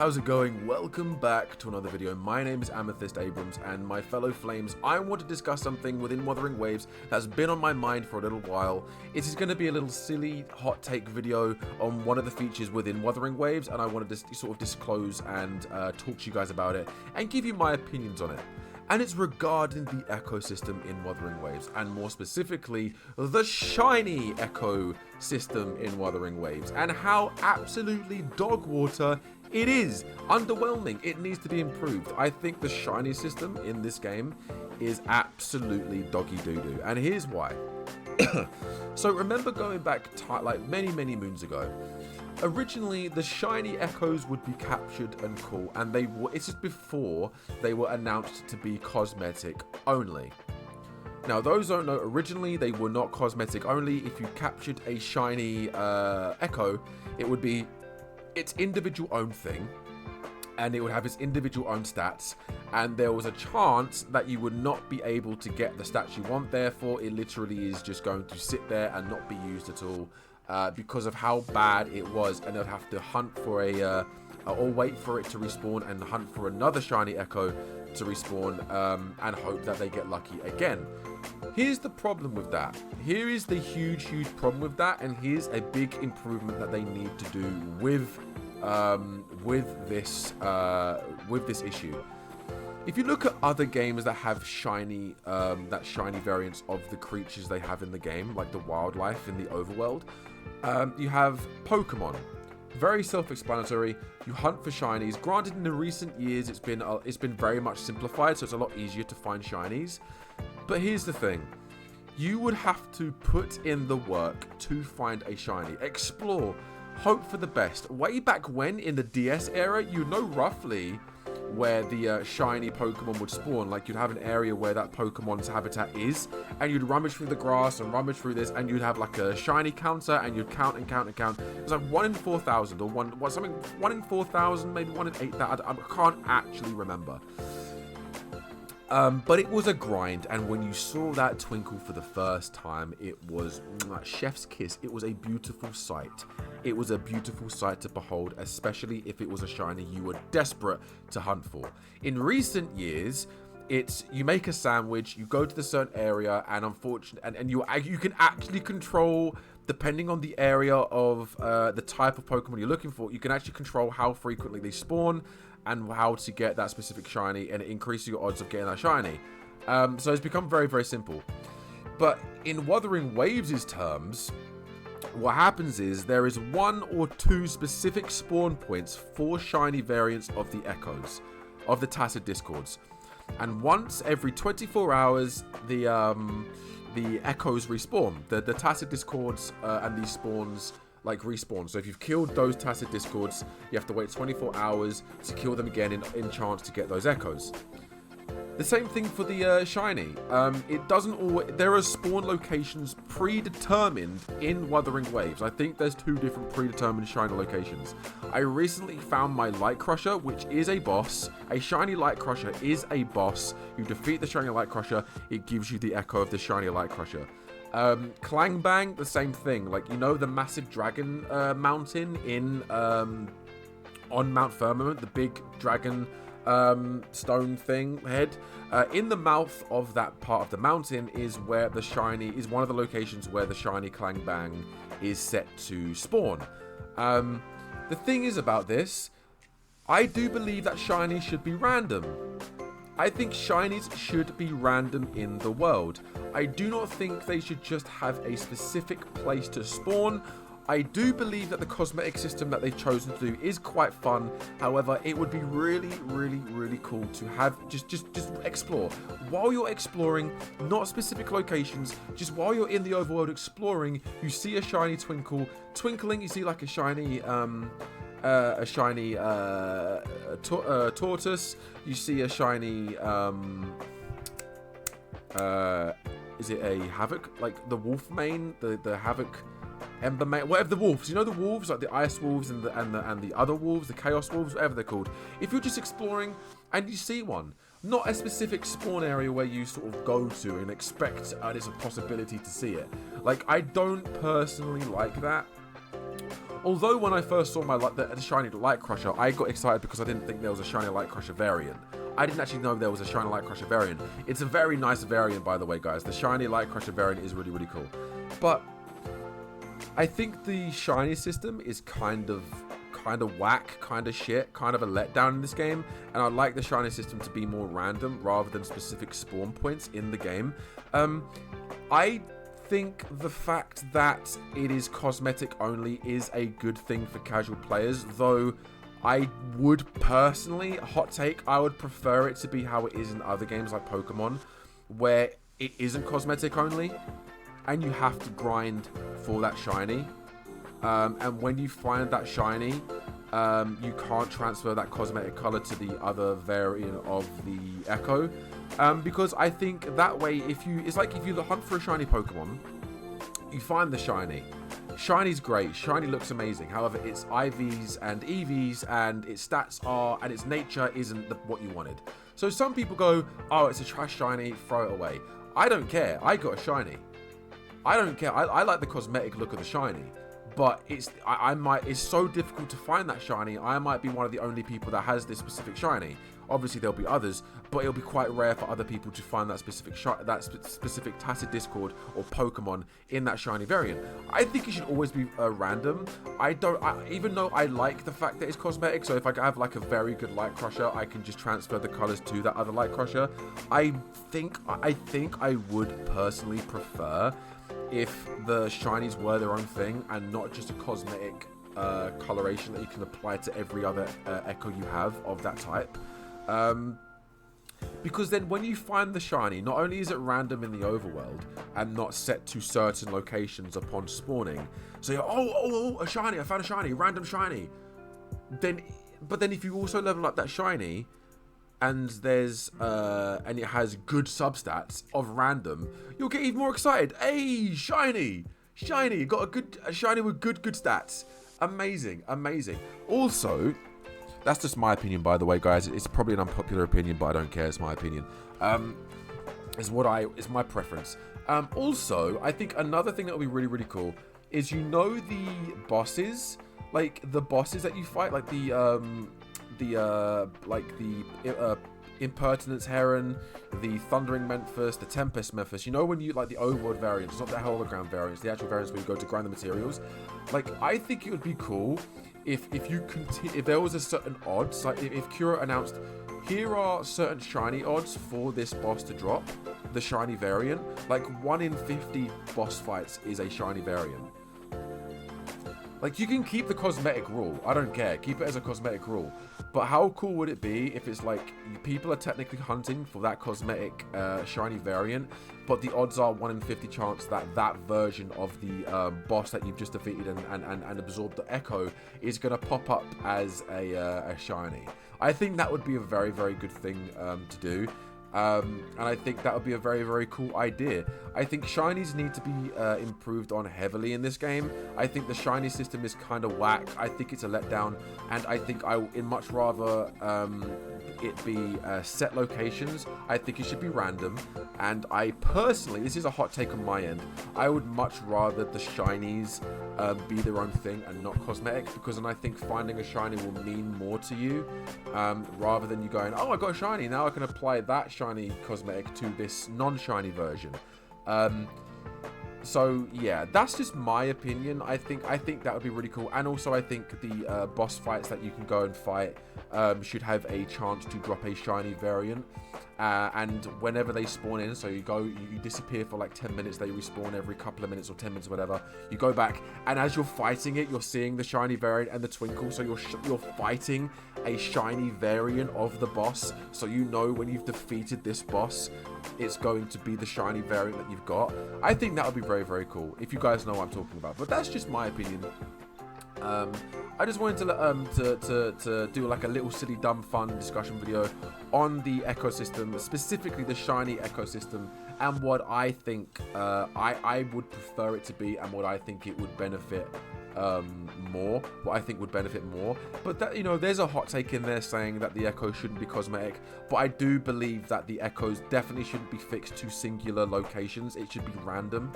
How's it going? Welcome back to another video. My name is Amethyst Abrams, and my fellow flames, I want to discuss something within Wuthering Waves that's been on my mind for a little while. It is going to be a little silly hot take video on one of the features within Wuthering Waves, and I wanted to sort of disclose and talk to you guys about it and give you my opinions on it. And it's regarding the ecosystem in Wuthering Waves, and more specifically, the shiny ecosystem in Wuthering Waves, and how absolutely dog water it is. Underwhelming. It needs to be improved. I think the shiny system in this game is absolutely doggy doo-doo, and here's why. So remember going back like many moons ago, originally the shiny echoes would be captured and caught, and it's just before they were announced to be cosmetic only. Now those don't know, originally they were not cosmetic only. If you captured a shiny echo, it would be its individual own thing, and it would have its individual own stats, and there was a chance that you would not be able to get the stats you want. Therefore it literally is just going to sit there and not be used at all, because of how bad it was, and they'd have to hunt for or wait for it to respawn and hunt for another shiny echo to respawn, and hope that they get lucky again. Here's the problem with that. Here is the huge problem with that, and here's a big improvement that they need to do with this issue. If you look at other games that have shiny variants of the creatures they have in the game, like the wildlife in the overworld, you have Pokemon. Very self-explanatory. You hunt for shinies. Granted, in the recent years, it's been very much simplified, so it's a lot easier to find shinies. But here's the thing. You would have to put in the work to find a shiny. Explore. Hope for the best. Way back when, in the DS era, you know roughly where the shiny Pokemon would spawn. Like, you'd have an area where that Pokemon's habitat is, and you'd rummage through the grass and rummage through this, and you'd have like a shiny counter, and you'd count and count and count. It was like 1 in 4,000 or 1 in 4,000, maybe 1 in 8,000. I can't actually remember. But it was a grind, and when you saw that twinkle for the first time, it was chef's kiss. It was a beautiful sight. It was a beautiful sight to behold, especially if it was a shiny you were desperate to hunt for. In recent years, it's you make a sandwich, you go to the certain area, and unfortunately, and you can actually control, depending on the area of the type of Pokemon you're looking for, you can actually control how frequently they spawn and how to get that specific shiny, and it increases your odds of getting that shiny. So it's become very simple. But in Wuthering Waves' terms, what happens is there is 1 or 2 specific spawn points for shiny variants of the echoes, of the Tacet Discords. And once every 24 hours, the echoes respawn. The Tacet Discords and these spawns like respawn. So if you've killed those Tacet Discords, you have to wait 24 hours to kill them again in chance to get those echoes. The same thing for the shiny. It doesn't always. There are spawn locations predetermined in Wuthering Waves. I think there's 2 different predetermined shiny locations. I recently found my Light Crusher, which is a boss. A shiny Light Crusher is a boss. You defeat the shiny Light Crusher, it gives you the echo of the shiny Light Crusher. Clang Bang, the same thing. Like, you know, the massive dragon mountain in on Mount Firmament, the big dragon stone thing head. In the mouth of that part of the mountain is where the shiny is one of the locations where the shiny Clang Bang is set to spawn. The thing is about this, I do believe that shinies should be random. I think shinies should be random in the world. I do not think they should just have a specific place to spawn. I do believe that the cosmetic system that they've chosen to do is quite fun. However, it would be really cool to have just explore. While you're exploring, not specific locations, just while you're in the overworld exploring, you see a shiny twinkling, you see like a shiny tortoise, you see a shiny is it a Havoc, like the wolf mane, the Havoc Ember mane, whatever, the wolves, you know, the wolves, like the ice wolves and the other wolves, the chaos wolves, whatever they're called. If you're just exploring and you see one, not a specific spawn area where you sort of go to and expect there's a possibility to see it. Like, I don't personally like that. Although when I first saw the shiny Light Crusher, I got excited because I didn't think there was a shiny Light Crusher variant. I didn't actually know there was a shiny Light Crusher variant. It's a very nice variant, by the way, guys. The shiny Light Crusher variant is really, really cool. But I think the shiny system is kind of whack, kind of shit, kind of a letdown in this game, and I'd like the shiny system to be more random rather than specific spawn points in the game. I think the fact that it is cosmetic only is a good thing for casual players, though I would personally, hot take, I would prefer it to be how it is in other games like Pokemon, where it isn't cosmetic only and you have to grind for that shiny. And when you find that shiny, you can't transfer that cosmetic color to the other variant of the Echo. Because I think that way, it's like if you hunt for a shiny Pokemon, you find the shiny. Shiny's great. Shiny looks amazing. However, its IVs and EVs and its stats and its nature isn't what you wanted. So some people go, oh, it's a trash shiny, throw it away. I don't care. I got a shiny. I don't care. I like the cosmetic look of the shiny. But it's so difficult to find that shiny. I might be one of the only people that has this specific shiny. Obviously, there'll be others, but it'll be quite rare for other people to find that specific Tacit Discord or Pokemon in that shiny variant. I think it should always be random. Even though I like the fact that it's cosmetic, so if I have like a very good Light Crusher, I can just transfer the colors to that other Light Crusher. I think I would personally prefer if the shinies were their own thing and not just a cosmetic coloration that you can apply to every other Echo you have of that type. Because then when you find the shiny, not only is it random in the overworld and not set to certain locations upon spawning, so you're, oh, a shiny, I found a shiny, random shiny. But then if you also level up that shiny, and and it has good substats of random, you'll get even more excited. Hey, shiny, got a shiny with good stats. Amazing. Also, that's just my opinion, by the way, guys. It's probably an unpopular opinion, but I don't care. It's my opinion. It's my preference. Also, I think another thing that would be really, really cool is, the bosses, like the bosses that you fight, like the Impertinence Heron, the Thundering Memphis, the Tempest Memphis. When you like the overworld variants, not the hologram variants, the actual variants where you go to grind the materials. Like, I think it would be cool if there was a certain odds, like if Kuro announced, here are certain shiny odds for this boss to drop, the shiny variant. Like 1 in 50 boss fights is a shiny variant. Like, you can keep the cosmetic rule. I don't care. Keep it as a cosmetic rule. But how cool would it be if it's like people are technically hunting for that cosmetic shiny variant, but the odds are 1 in 50 chance that version of the boss that you've just defeated and absorbed the Echo is going to pop up as a shiny. I think that would be a very, very good thing to do. And I think that would be a very, very cool idea. I think shinies need to be improved on heavily in this game. I think the shiny system is kind of whack. I think it's a letdown, and I think I'd much rather it be set locations. I think it should be random, and I personally, this is a hot take on my end, I would much rather the shinies be their own thing and not cosmetic, because then I think finding a shiny will mean more to you, rather than you going, oh, I got a shiny, now I can apply that shiny cosmetic to this non-shiny version. So yeah, that's just my opinion. I think that would be really cool, and also I think the boss fights that you can go and fight should have a chance to drop a shiny variant. And whenever they spawn in, so you disappear for like 10 minutes, they respawn every couple of minutes or 10 minutes or whatever. You go back, and as you're fighting it, you're seeing the shiny variant and the twinkle, so you're fighting a shiny variant of the boss, so when you've defeated this boss, it's going to be the shiny variant that you've got. I think that would be very, very cool, if you guys know what I'm talking about, but that's just my opinion. I just wanted to do like a little silly, dumb, fun discussion video on the ecosystem, specifically the shiny ecosystem, and what I think I would prefer it to be, and what I think it would benefit more. What I think would benefit more. But that, there's a hot take in there saying that the Echo shouldn't be cosmetic, but I do believe that the Echoes definitely shouldn't be fixed to singular locations. It should be random.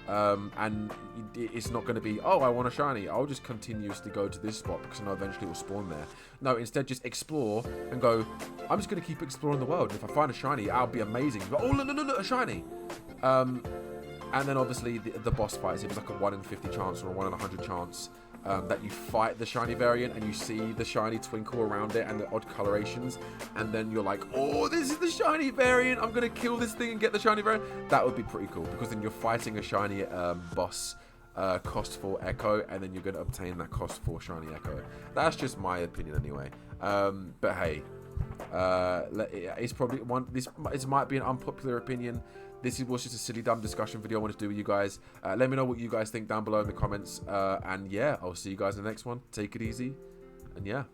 And it's not going to be, oh, I want a shiny, I'll just continuously go to this spot because I know eventually it will spawn there. No, instead just explore and go, I'm just going to keep exploring the world. If I find a shiny, I'll be amazing. But, oh, look, a shiny. And then obviously the boss fights, it was like a 1 in 50 chance or a 1 in 100 chance that you fight the shiny variant and you see the shiny twinkle around it and the odd colorations, and then you're like, oh, this is the shiny variant, I'm gonna kill this thing and get the shiny variant. That would be pretty cool, because then you're fighting a shiny boss cost 4 echo, and then you're gonna obtain that cost 4 shiny echo. That's just my opinion anyway. But hey, it's probably this might be an unpopular opinion. This was just a silly, dumb discussion video I wanted to do with you guys. Let me know what you guys think down below in the comments. And yeah, I'll see you guys in the next one. Take it easy. And yeah.